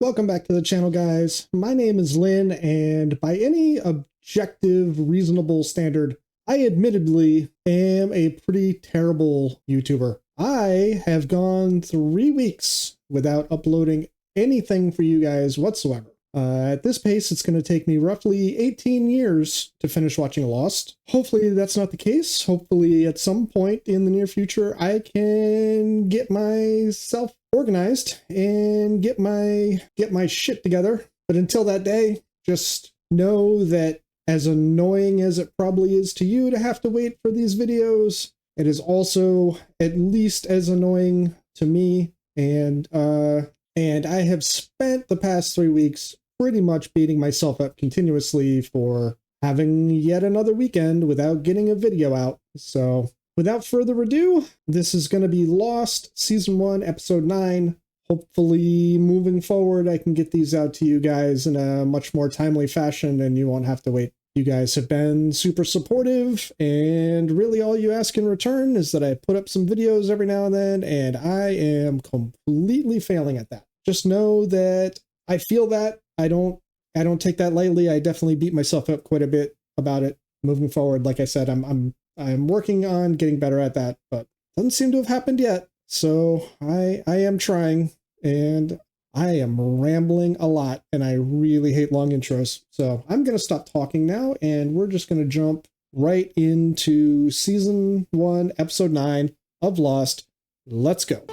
Welcome back to the channel, guys. My name is Lynn, and by any objective, reasonable standard, I admittedly am a pretty terrible YouTuber. I have gone 3 weeks without uploading anything for you guys whatsoever. At this pace, it's going to take me roughly 18 years to finish watching Lost. Hopefully that's not the case. Hopefully at some point in the near future, I can get myself organized and get my shit together. But until that day, just know that as annoying as it probably is to you to have to wait for these videos, it is also at least as annoying to me. And I have spent the past 3 weeks pretty much beating myself up continuously for having yet another weekend without getting a video out. So without further ado, this is going to be Lost Season 1, Episode 9. Hopefully, moving forward, I can get these out to you guys in a much more timely fashion and you won't have to wait. You guys have been super supportive, and really all you ask in return is that I put up some videos every now and then, and I am completely failing at that. Just know that I feel that. I don't take that lightly. I definitely beat myself up quite a bit about it. Moving forward, like I said, I'm working on getting better at that, but doesn't seem to have happened yet. So I am trying, and I am rambling a lot, and I really hate long intros. So I'm going to stop talking now, and we're just going to jump right into Season 1, Episode 9 of Lost. Let's go.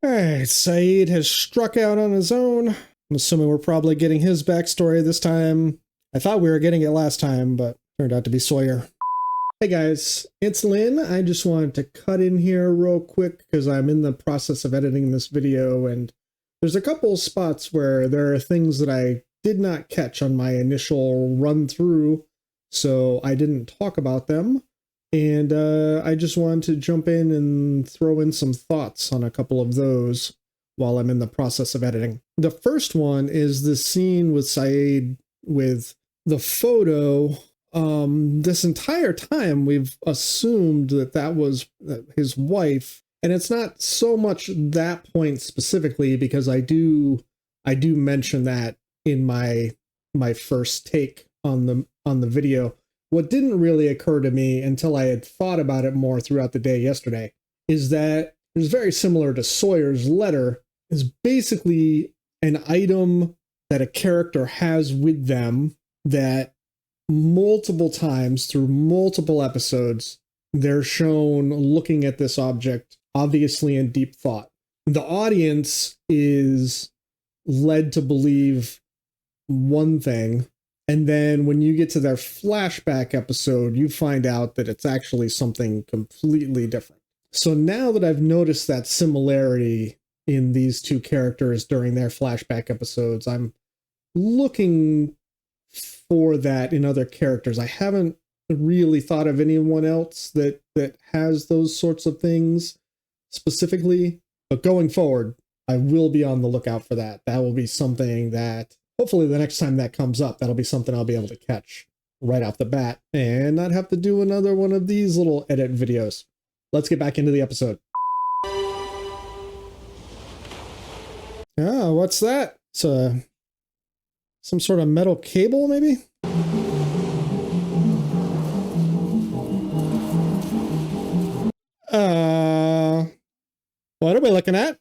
Alright, Sayid has struck out on his own. I'm assuming we're probably getting his backstory this time. I thought we were getting it last time, but turned out to be Sawyer. Hey guys, it's Lynn. I just wanted to cut in here real quick because I'm in the process of editing this video, and there's a couple of spots where there are things that I did not catch on my initial run through, so I didn't talk about them. And I just wanted to jump in and throw in some thoughts on a couple of those while I'm in the process of editing. The first one is the scene with Sayid with the photo. This entire time we've assumed that that was his wife, and it's not so much that point specifically because I do mention that in my first take on the video. What didn't really occur to me until I had thought about it more throughout the day yesterday is that it's very similar to Sawyer's letter, is basically an item that a character has with them that multiple times through multiple episodes, they're shown looking at this object, obviously in deep thought. The audience is led to believe one thing, and then when you get to their flashback episode, you find out that it's actually something completely different. So now that I've noticed that similarity in these two characters during their flashback episodes, I'm looking for that in other characters. I haven't really thought of anyone else that has those sorts of things specifically, but going forward, I will be on the lookout for that. That will be something that hopefully the next time that comes up, that'll be something I'll be able to catch right off the bat and not have to do another one of these little edit videos. Let's get back into the episode. Ah, what's that? It's some sort of metal cable, maybe? What are we looking at?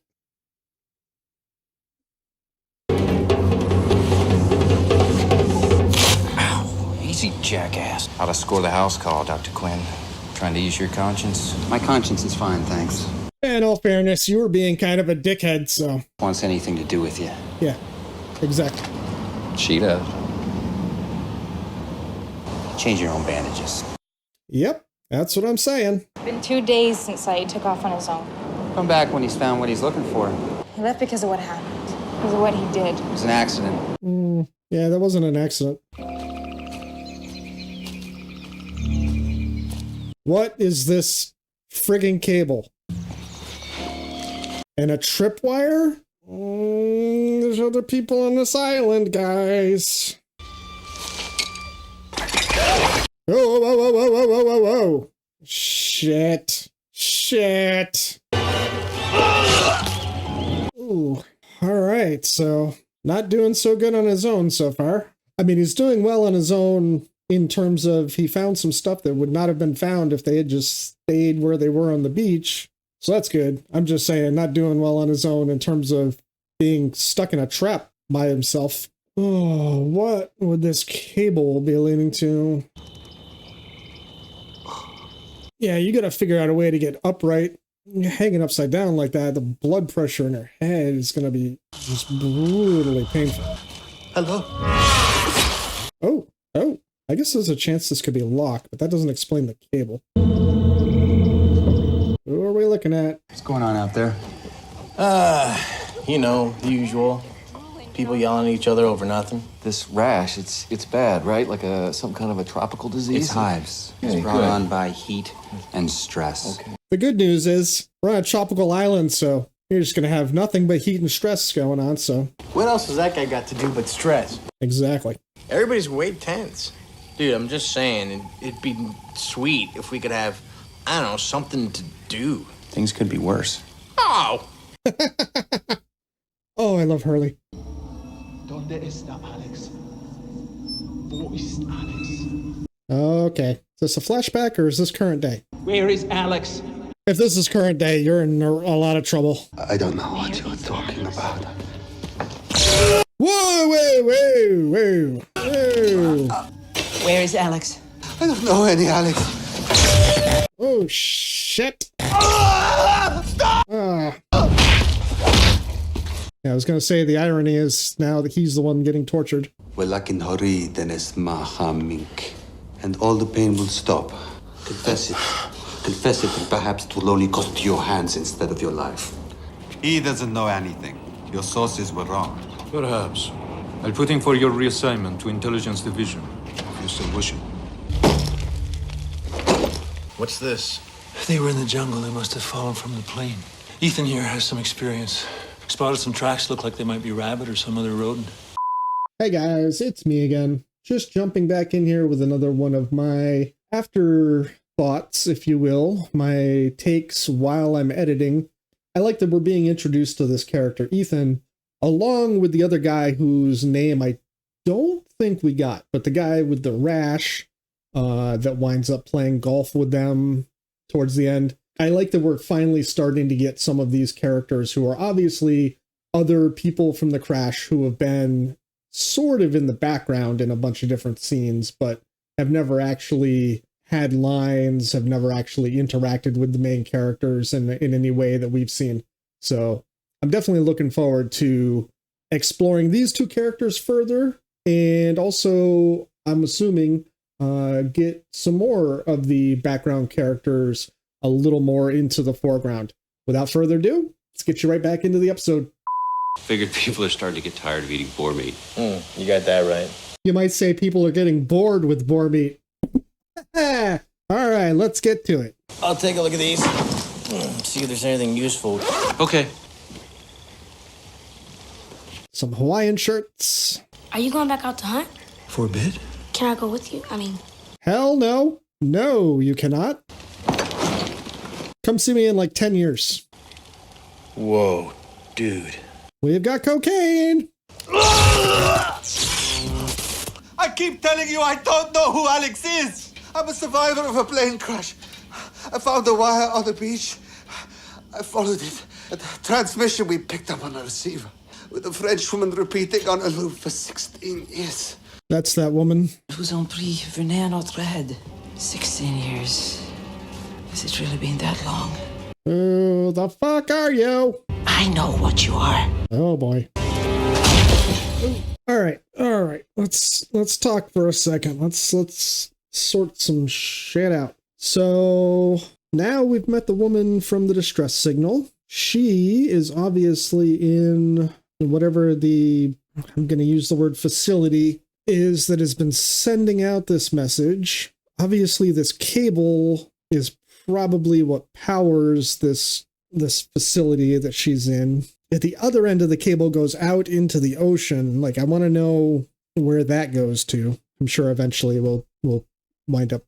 Ow, easy, jackass. How'd I score the house call, Dr. Quinn? Trying to ease your conscience? My conscience is fine, thanks. In all fairness, you were being kind of a dickhead, so... Wants anything to do with you. Yeah, exactly. She does. Change your own bandages. Yep, that's what I'm saying. It's been 2 days since Sayid took off on his own. Come back when he's found what he's looking for. He left because of what happened, because of what he did. It was an accident. Yeah, that wasn't an accident. What is this friggin' cable? And a tripwire? There's other people on this island, guys. Whoa, whoa, whoa, whoa, whoa, whoa, whoa, whoa. Shit. Shit. Ooh. All right, so not doing so good on his own so far. I mean, he's doing well on his own in terms of he found some stuff that would not have been found if they had just stayed where they were on the beach. So that's good. I'm just saying, not doing well on his own in terms of being stuck in a trap by himself. Oh, what would this cable be leading to? Yeah, you gotta figure out a way to get upright. You're hanging upside down like that, the blood pressure in her head is gonna be just brutally painful. Hello? Oh, I guess there's a chance this could be locked, but that doesn't explain the cable. Who are we looking at? What's going on out there? You know, the usual. People yelling at each other over nothing. This rash, it's bad, right? Like some kind of a tropical disease? It's hives. It's Okay, brought good. on by heat and stress. Okay. The good news is we're on a tropical island, so you're just gonna have nothing but heat and stress going on, so. What else has that guy got to do but stress? Exactly. Everybody's way tense. Dude, I'm just saying, it'd be sweet if we could have, I don't know, something to do. Things could be worse. Oh! Oh, I love Hurley. ¿Dónde está Alex? Wo ist Alex? Okay. Is this a flashback or is this current day? Where is Alex? If this is current day, you're in a lot of trouble. I don't know what you're talking about. Whoa, whoa, whoa, whoa, whoa. Where is Alex? I don't know any Alex. Oh, shit. Ah. Yeah, I was going to say the irony is now that he's the one getting tortured. ولكن هريد أن أسمعها منك. And all the pain will stop. Confess it. Confess it, and perhaps it will only cost you your hands instead of your life. He doesn't know anything. Your sources were wrong. Perhaps. I'll put in for your reassignment to Intelligence Division, if you still wish it. What's this? They were in the jungle. They must have fallen from the plane. Ethan here has some experience. Spotted some tracks, look like they might be rabbit or some other rodent. Hey guys, it's me again. Just jumping back in here with another one of my afterthoughts, if you will, my takes while I'm editing. I like that we're being introduced to this character, Ethan, along with the other guy whose name I don't think we got, but the guy with the rash that winds up playing golf with them towards the end. I like that we're finally starting to get some of these characters who are obviously other people from the crash who have been sort of in the background in a bunch of different scenes, but have never actually had lines, have never actually interacted with the main characters in any way that we've seen. So I'm definitely looking forward to exploring these two characters further, and also, I'm assuming, get some more of the background characters a little more into the foreground. Without further ado, let's get you right back into the episode. Figured people are starting to get tired of eating boar meat. You got that right. You might say people are getting bored with boar meat. All right, let's get to it. I'll take a look at these. See if there's anything useful. Okay. Some Hawaiian shirts. Are you going back out to hunt? For a bit? Can I go with you? I mean... Hell no. No, you cannot. Come see me in like 10 years. Whoa, dude. We've got cocaine. I keep telling you I don't know who Alex is. I'm a survivor of a plane crash. I found a wire on the beach. I followed it. A transmission we picked up on a receiver, with a French woman repeating on a loop for 16 years. That's that woman. Vous en prie, venez à notre aide. 16 years. Has it really been that long? Who the fuck are you? I know what you are. Oh boy. All right. Let's talk for a second. Let's sort some shit out. So now we've met the woman from the distress signal. She is obviously in whatever I'm going to use the word facility is that has been sending out this message. Obviously, this cable is probably what powers this facility that she's in. At the other end of the cable goes out into the ocean. Like, I want to know where that goes to. I'm sure eventually we'll wind up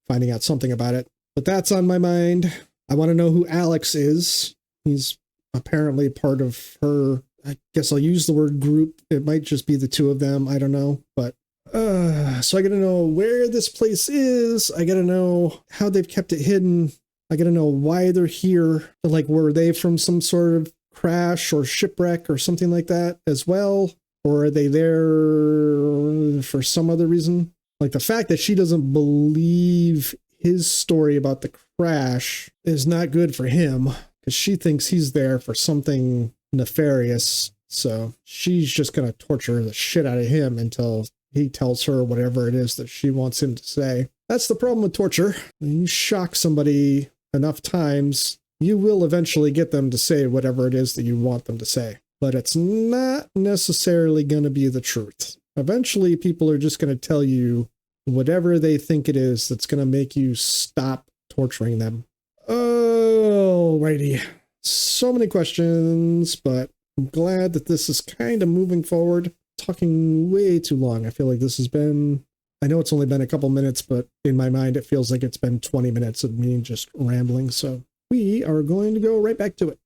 finding out something about it. But that's on my mind. I want to know who Alex is. He's apparently part of her, I guess I'll use the word group. It might just be the two of them. I don't know. But so I got to know where this place is. I got to know how they've kept it hidden. I got to know why they're here. Like, were they from some sort of crash or shipwreck or something like that as well? Or are they there for some other reason? Like, the fact that she doesn't believe his story about the crash is not good for him, because she thinks he's there for something nefarious. So she's just going to torture the shit out of him until he tells her whatever it is that she wants him to say. That's the problem with torture. When you shock somebody enough times, you will eventually get them to say whatever it is that you want them to say. But it's not necessarily going to be the truth. Eventually, people are just going to tell you whatever they think it is that's going to make you stop torturing them. Alrighty. So many questions, but I'm glad that this is kind of moving forward. Talking way too long. I feel like this has been, I know it's only been a couple minutes, but in my mind it feels like it's been 20 minutes of me just rambling. So we are going to go right back to it.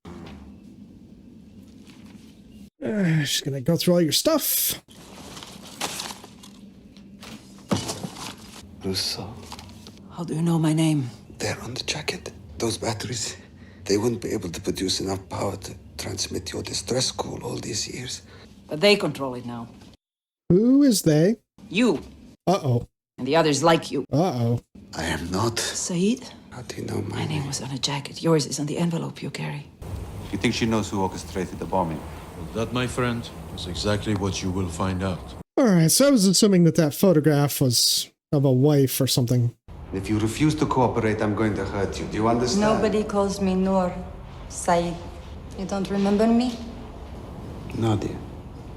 Just gonna go through all your stuff. Russo. How do you know my name? They're on the jacket. Those batteries, they wouldn't be able to produce enough power to transmit your distress call all these years. But they control it now. Who is they? You. Uh-oh. And the others like you. Uh-oh. I am not. Said? How do you know My name was on a jacket. Yours is on the envelope you carry. You think she knows who orchestrated the bombing? Well, that, my friend, is exactly what you will find out. Alright, so I was assuming that that photograph was of a wife or something. If you refuse to cooperate, I'm going to hurt you. Do you understand? Nobody calls me Noor, Said. You don't remember me? No, dear.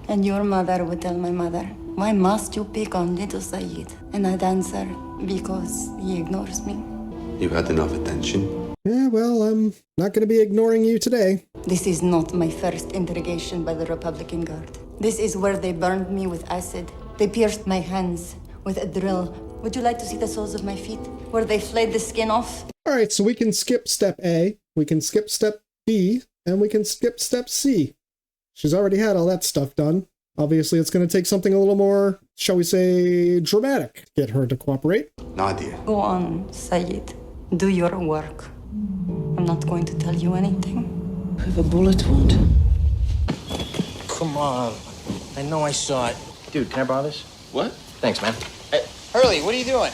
And your mother would tell my mother, why must you pick on little Said? And I'd answer, because he ignores me. You've had enough attention. Yeah, well, I'm not going to be ignoring you today. This is not my first interrogation by the Republican Guard. This is where they burned me with acid. They pierced my hands with a drill. Would you like to see the soles of my feet? Where they flayed the skin off? Alright, so we can skip step A, we can skip step B, and we can skip step C. She's already had all that stuff done. Obviously, it's going to take something a little more, shall we say, dramatic to get her to cooperate. Nadia. Go on, Said. Do your work. I'm not going to tell you anything. I have a bullet wound. Come on. I know I saw it. Dude, can I borrow this? What? Thanks, man. Hey, Hurley, what are you doing?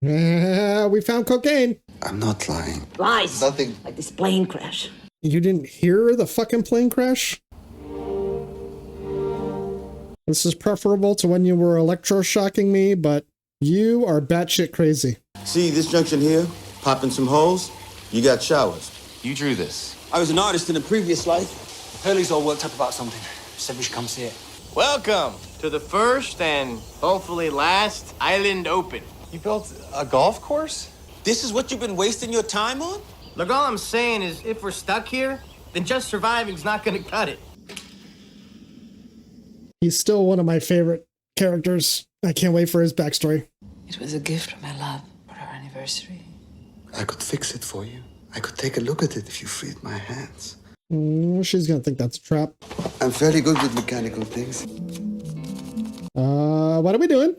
Yeah, we found cocaine. I'm not lying. Lies. Nothing. Like this plane crash. You didn't hear the fucking plane crash? This is preferable to when you were electroshocking me, but you are batshit crazy. See this junction here? Popping some holes? You got showers. You drew this. I was an artist in a previous life. Hurley's all worked up about something. Said we should come see it. Welcome to the first and hopefully last Island Open. You built a golf course? This is what you've been wasting your time on? Look, all I'm saying is if we're stuck here, then just surviving's not gonna cut it. He's still one of my favorite characters. I can't wait for his backstory. It was a gift from my love for our anniversary. I could fix it for you. I could take a look at it if you freed my hands. She's gonna think that's a trap. I'm fairly good with mechanical things. What are we doing?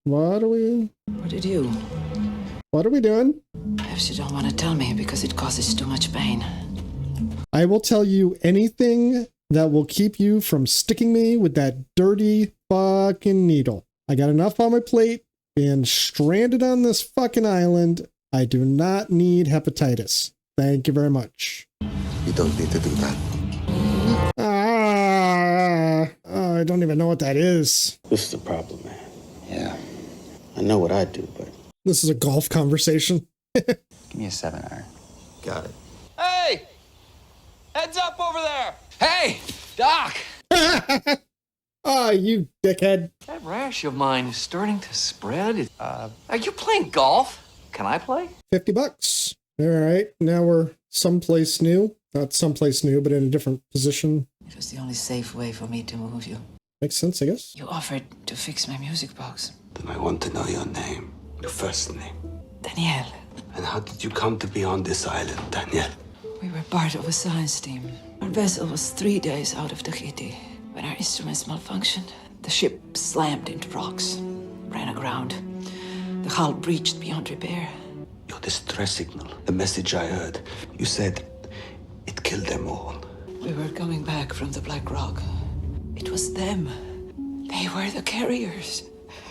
What did you? What are we doing? Perhaps you don't want to tell me because it causes too much pain. I will tell you anything that will keep you from sticking me with that dirty fucking needle. I got enough on my plate being stranded on this fucking island. I do not need hepatitis. Thank you very much. You don't need to do that. I don't even know what that is. This is the problem, man. Yeah. I know what I'd do, but... This is a golf conversation. Give me a 7-iron. Got it. Hey! Heads up over there! Hey! Doc! Oh, you dickhead. That rash of mine is starting to spread. Are you playing golf? Can I play? $50. All right, now we're someplace new. Not someplace new, but in a different position. It was the only safe way for me to move you. Makes sense, I guess. You offered to fix my music box. Then I want to know your name. Your first name. Danielle. And how did you come to be on this island, Danielle? We were part of a science team. Our vessel was 3 days out of Tahiti. When our instruments malfunctioned, the ship slammed into rocks, ran aground. The hull breached beyond repair. Your distress signal, the message I heard, you said it killed them all. We were coming back from the Black Rock. It was them. They were the carriers.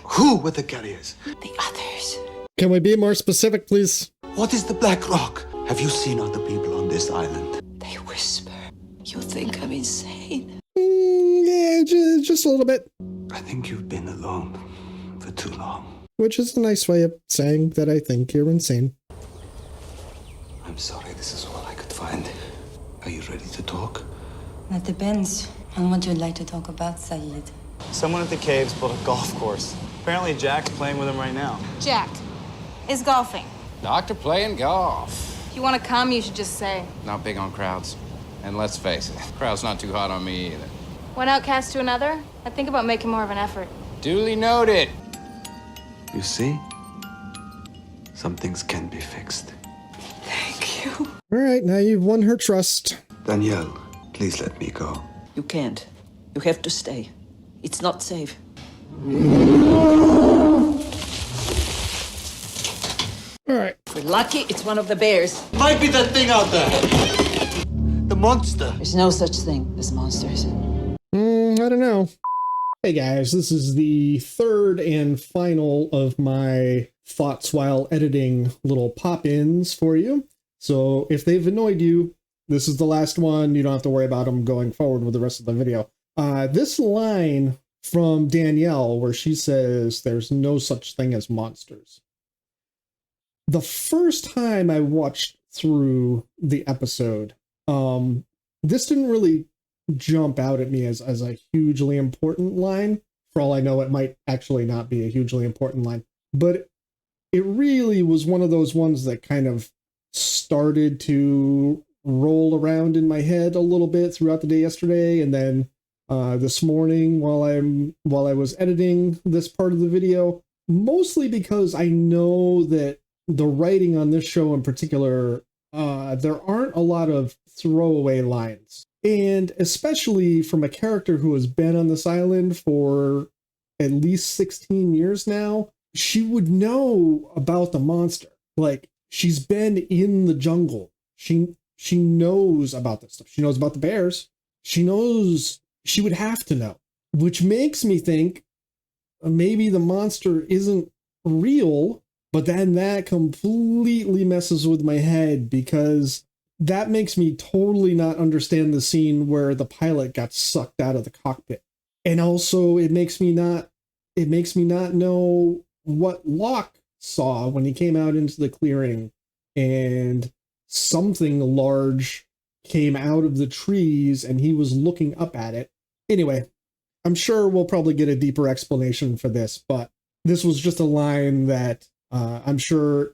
Who were the carriers? The others. Can we be more specific, please? What is the Black Rock? Have you seen other people on this island? They whisper. You think I'm insane? Yeah, just a little bit. I think you've been alone for too long. Which is a nice way of saying that I think you're insane. I'm sorry, this is all I could find. Are you ready to talk? That depends on what you'd like to talk about, Saeed. Someone at the caves built a golf course. Apparently Jack's playing with him right now. Jack is golfing. Doctor playing golf. If you want to come, you should just say. Not big on crowds. And let's face it, crowd's not too hot on me either. One outcast to another? I think about making more of an effort. Duly noted. You see? Some things can be fixed. Thank you. All right, now you've won her trust. Danielle, please let me go. You can't. You have to stay. It's not safe. All right. We're lucky it's one of the bears. Might be that thing out there. The monster. There's no such thing as monsters. I don't know. Hey guys, this is the third and final of my thoughts while editing little pop-ins for you. So if they've annoyed you, this is the last one. You don't have to worry about them going forward with the rest of the video. This line from Danielle where she says there's no such thing as monsters. The first time I watched through the episode, this didn't really jump out at me as a hugely important line. For all I know, it might actually not be a hugely important line, but it really was one of those ones that kind of started to roll around in my head a little bit throughout the day yesterday, and then this morning while I was editing this part of the video, mostly because I know that the writing on this show in particular, there aren't a lot of throwaway lines. And especially from a character who has been on this island for at least 16 years now, she would know about the monster. Like, she's been in the jungle. She knows about this stuff. She knows about the bears. She knows, she would have to know. Which makes me think maybe the monster isn't real, but then that completely messes with my head, because that makes me totally not understand the scene where the pilot got sucked out of the cockpit. And also it makes me not know what Locke saw when he came out into the clearing and something large came out of the trees and he was looking up at it. Anyway, I'm sure we'll probably get a deeper explanation for this, but this was just a line that I'm sure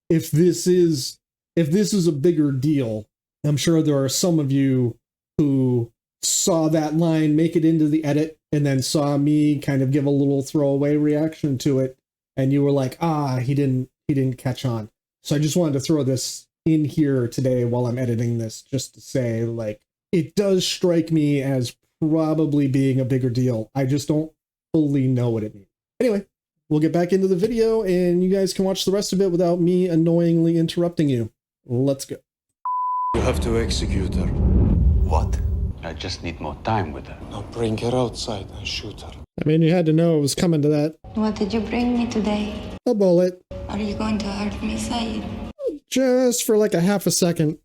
if this is a bigger deal, I'm sure there are some of you who saw that line make it into the edit and then saw me kind of give a little throwaway reaction to it, and you were like, he didn't catch on. So I just wanted to throw this in here today while I'm editing this, just to say, like, it does strike me as probably being a bigger deal. I just don't fully know what it means. Anyway, we'll get back into the video and you guys can watch the rest of it without me annoyingly interrupting you. Let's go. You have to execute her. What? I just need more time with her. Now bring her outside and shoot her. I mean, you had to know it was coming to that. What did you bring me today? A bullet. Are you going to hurt me, Saeed? Just for like a half a second.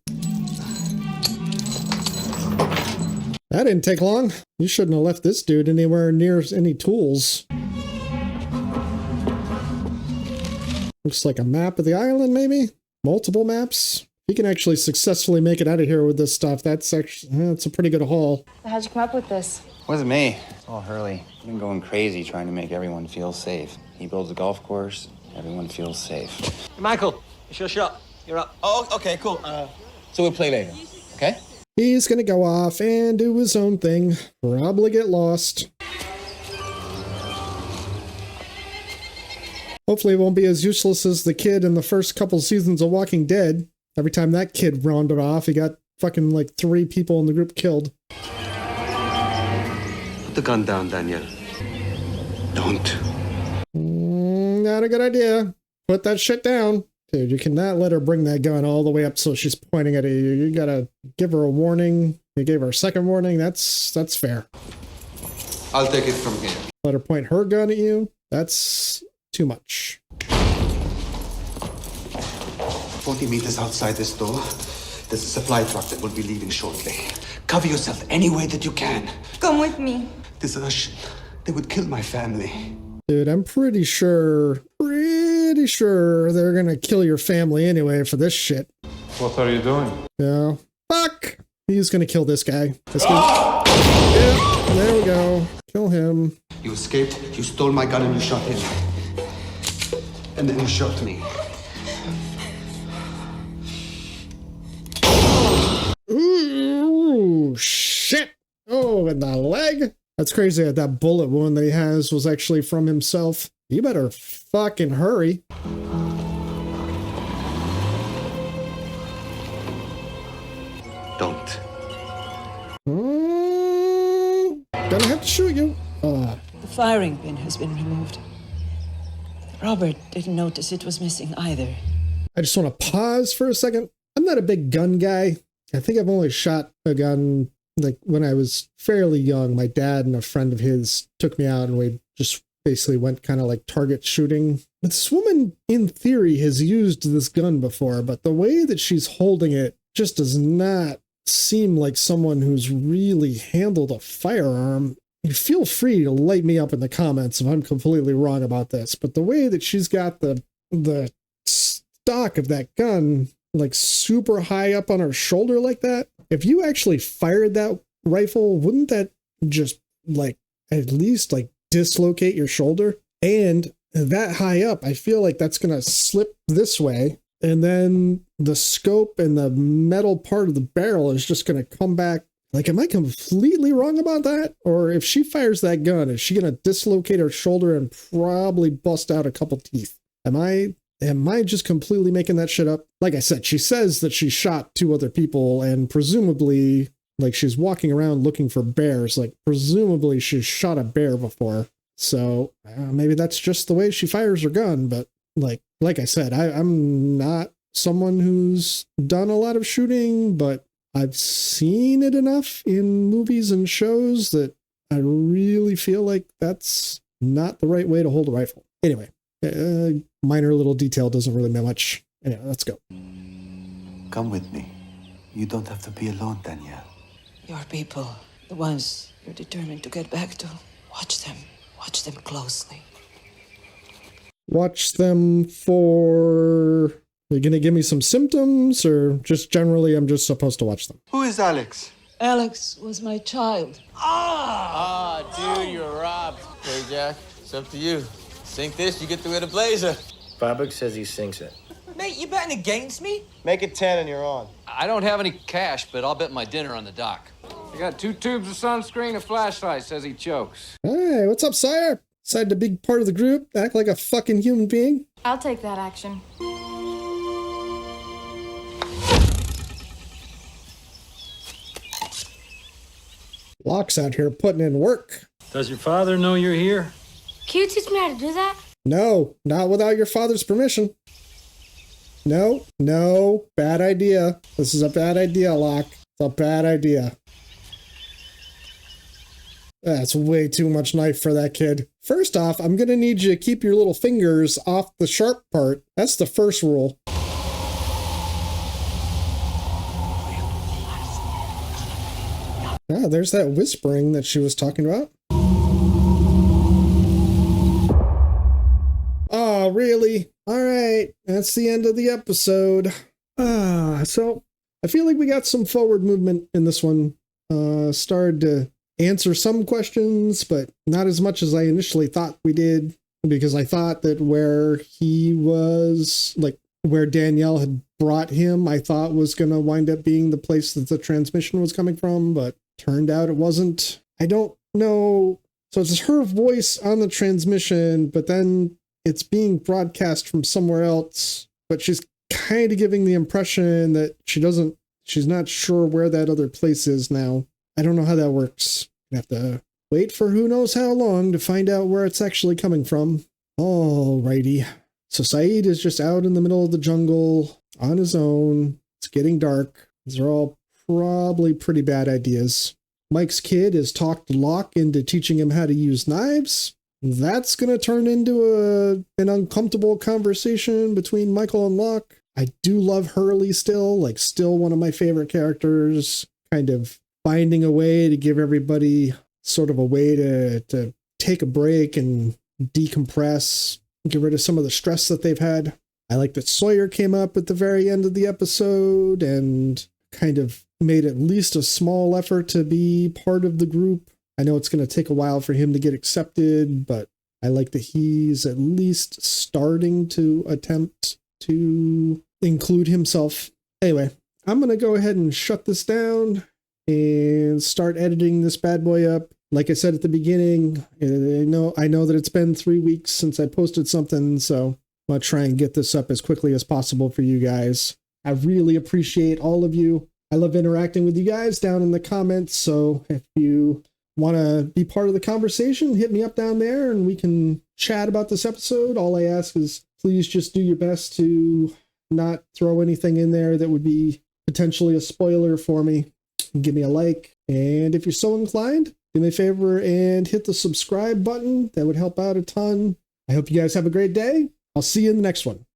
That didn't take long. You shouldn't have left this dude anywhere near any tools. Looks like a map of the island, maybe? Multiple maps? If you can actually successfully make it out of here with this stuff, that's actually, that's a pretty good haul. How'd you come up with this? Wasn't me. It's all Hurley. I've been going crazy trying to make everyone feel safe. He builds a golf course, everyone feels safe. Hey, Michael, it's your shot. You're up. Oh, okay, cool. So we'll play later, okay? He's gonna go off and do his own thing. Probably get lost. Hopefully it won't be as useless as the kid in the first couple seasons of Walking Dead. Every time that kid rounded off, he got fucking like 3 people in the group killed. Put the gun down, Daniel. Don't. Not a good idea. Put that shit down. Dude, you cannot let her bring that gun all the way up so she's pointing at you. You gotta give her a warning. You gave her a second warning. That's fair. I'll take it from here. Let her point her gun at you. That's too much. 40 meters outside this door, there's a supply truck that will be leaving shortly. Cover yourself any way that you can. Come with me. Desertion. They would kill my family. Dude, I'm pretty sure they're gonna kill your family anyway for this shit. What are you doing? Yeah. Fuck! He's gonna kill this guy. Yeah, there we go. Kill him. You escaped, you stole my gun, and you shot him. And then you shot me. Ooh, shit! Oh, in the leg? That's crazy that that bullet wound that he has was actually from himself. You better fucking hurry. Don't. Gonna have to shoot you. The firing pin has been removed. Robert didn't notice it was missing either. I just want to pause for a second. I'm not a big gun guy. I think I've only shot a gun like when I was fairly young. My dad and a friend of his took me out and we just basically went kind of like target shooting. But this woman, in theory, has used this gun before, but the way that she's holding it just does not seem like someone who's really handled a firearm. You feel free to light me up in the comments if I'm completely wrong about this, but the way that she's got the stock of that gun like super high up on her shoulder like that, if you actually fired that rifle, wouldn't that just like at least like dislocate your shoulder? And that high up, I feel like that's gonna slip this way, and then the scope and the metal part of the barrel is just gonna come back. Like, am I completely wrong about that? Or if she fires that gun, is she gonna dislocate her shoulder and probably bust out a couple teeth? Am I just completely making that shit up? Like I said, she says that she shot 2 other people, and presumably, like, she's walking around looking for bears. Like, presumably she's shot a bear before. So maybe that's just the way she fires her gun. But like I said, I'm not someone who's done a lot of shooting, but I've seen it enough in movies and shows that I really feel like that's not the right way to hold a rifle. Anyway, minor little detail, doesn't really mean much. Anyway, let's go. Come with me. You don't have to be alone, Danielle. Your people, the ones you're determined to get back to, watch them. Watch them closely. Watch them for... Are you going to give me some symptoms, or just generally I'm just supposed to watch them? Who is Alex? Alex was my child. Dude, you're robbed. Hey, Jack, it's up to you. Sink this, you get to wear the blazer. Babak says he sinks it. Mate, you betting against me? Make it 10 and you're on. I don't have any cash, but I'll bet my dinner on the dock. I got 2 tubes of sunscreen, a flashlight, says he chokes. Hey, what's up, sire? Decided to be part of the group, act like a fucking human being? I'll take that action. Locke's out here putting in work. Does your father know you're here? Can you teach me how to do that? No, not without your father's permission. No, bad idea. This is a bad idea, Locke. It's a bad idea. That's way too much knife for that kid. First off, I'm gonna need you to keep your little fingers off the sharp part. That's the first rule. Ah, there's that whispering that she was talking about. Oh, really? All right, that's the end of the episode. So I feel like we got some forward movement in this one. Started to answer some questions, but not as much as I initially thought we did, because I thought that where he was, like where Danielle had brought him, I thought was going to wind up being the place that the transmission was coming from, but turned out it wasn't. I don't know. So it's her voice on the transmission, but then it's being broadcast from somewhere else, but she's kind of giving the impression that she she's not sure where that other place is now. I don't know how that works. I have to wait for who knows how long to find out where it's actually coming from. Alrighty. So Saeed is just out in the middle of the jungle on his own. It's getting dark. These are all probably pretty bad ideas. Mike's kid has talked Locke into teaching him how to use knives. That's going to turn into an uncomfortable conversation between Michael and Locke. I do love Hurley still, like still one of my favorite characters, kind of finding a way to give everybody sort of a way to take a break and decompress, get rid of some of the stress that they've had. I like that Sawyer came up at the very end of the episode and kind of made at least a small effort to be part of the group. I know it's going to take a while for him to get accepted, but I like that he's at least starting to attempt to include himself. Anyway, I'm going to go ahead and shut this down and start editing this bad boy up. Like I said at the beginning, I know that it's been 3 weeks since I posted something, so I'm going to try and get this up as quickly as possible for you guys. I really appreciate all of you. I love interacting with you guys down in the comments, so if you want to be part of the conversation, hit me up down there and we can chat about this episode. All I ask is please just do your best to not throw anything in there that would be potentially a spoiler for me. Give me a like, and if you're so inclined, do me a favor and hit the subscribe button. That would help out a ton. I hope you guys have a great day. I'll see you in the next one.